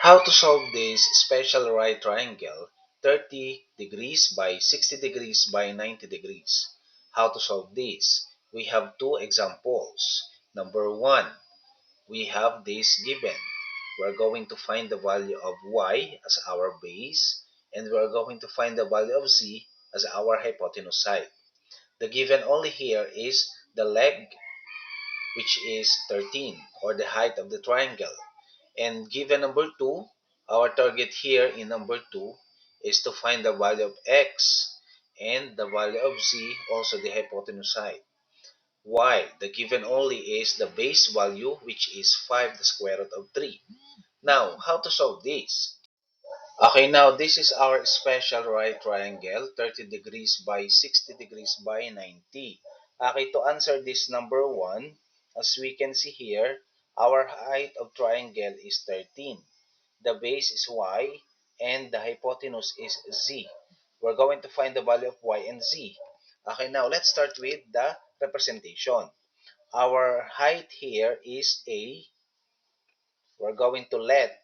How to solve this special right triangle 30 degrees by 60 degrees by 90 degrees? How to solve this? We have two examples. Number one, we have this given. We're going to find the value of y as our base, and we're going to find the value of z as our hypotenuse side. The given only here is the leg, which is 13, or the height of the triangle. And given number 2, our target here in number 2 is to find the value of x and the value of z, also the hypotenuse side. Y, the given only is the base value, which is 5 the square root of 3. Now, how to solve this? Okay, now this is our special right triangle, 30 degrees by 60 degrees by 90. Okay, to answer this number 1, as we can see here, our height of triangle is 13. The base is y, and the hypotenuse is z. We're going to find the value of y and z. Okay, now let's start with the representation. Our height here is a. We're going to let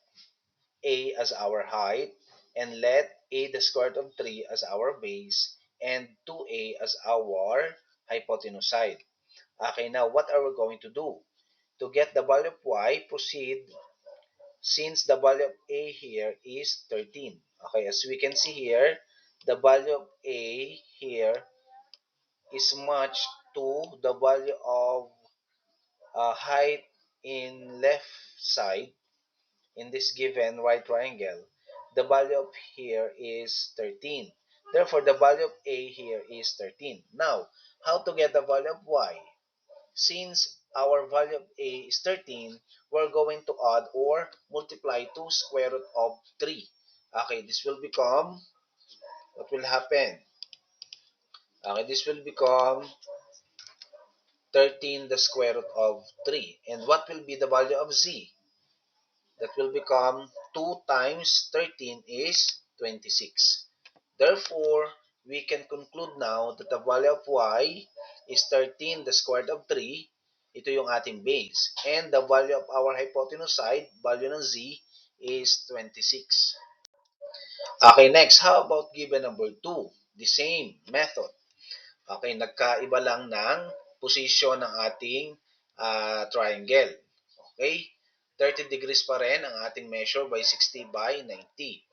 a as our height, and let a the square root of 3 as our base, and 2a as our hypotenuse side. Okay, now what are we going to do? To get the value of y, proceed since the value of a here is 13. Okay, as we can see here, the value of a here is matched to the value of height in left side in this given right triangle. The value of here is 13. Therefore, the value of a here is 13. Now, how to get the value of y? Since our value of a is 13, we're going to add or multiply 2 square root of 3. Okay, this will become, what will happen? Okay, this will become 13 the square root of 3. And what will be the value of z? That will become 2 times 13 is 26. Therefore, we can conclude now that the value of y is 13 the square root of 3. Ito yung ating base. And the value of our hypotenuse side, value ng z, is 26. Okay, next, how about given number 2? The same method. Okay, nagkaiba lang ng position ng ating triangle. Okay, 30 degrees pa rin ang ating measure by 60 by 90.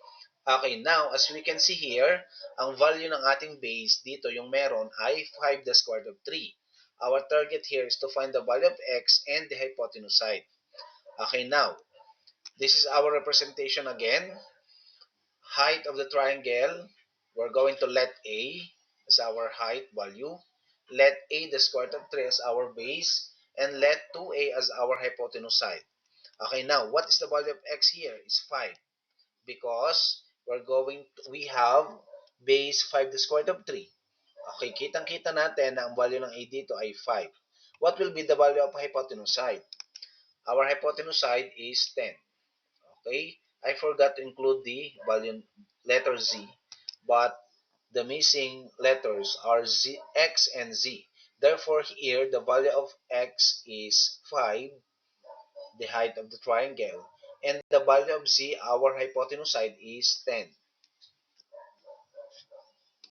Okay, now, as we can see here, ang value ng ating base dito, yung meron, ay 5 the square root of 3. Our target here is to find the value of x and the hypotenuse side. Okay, now, this is our representation again. Height of the triangle, we're going to let a as our height value, let a the square root of 3 as our base, and let 2a as our hypotenuse side. Okay, now, what is the value of x here? Is 5. Because we have base 5 the square root of 3. Okay, kitang-kita natin na ang value ng a dito ay 5. What will be the value of hypotenuse side? Our hypotenuse side is 10. Okay, I forgot to include the value letter z, but the missing letters are z, x, and z. Therefore, here the value of x is 5, the height of the triangle, and the value of z, our hypotenuse side, is 10.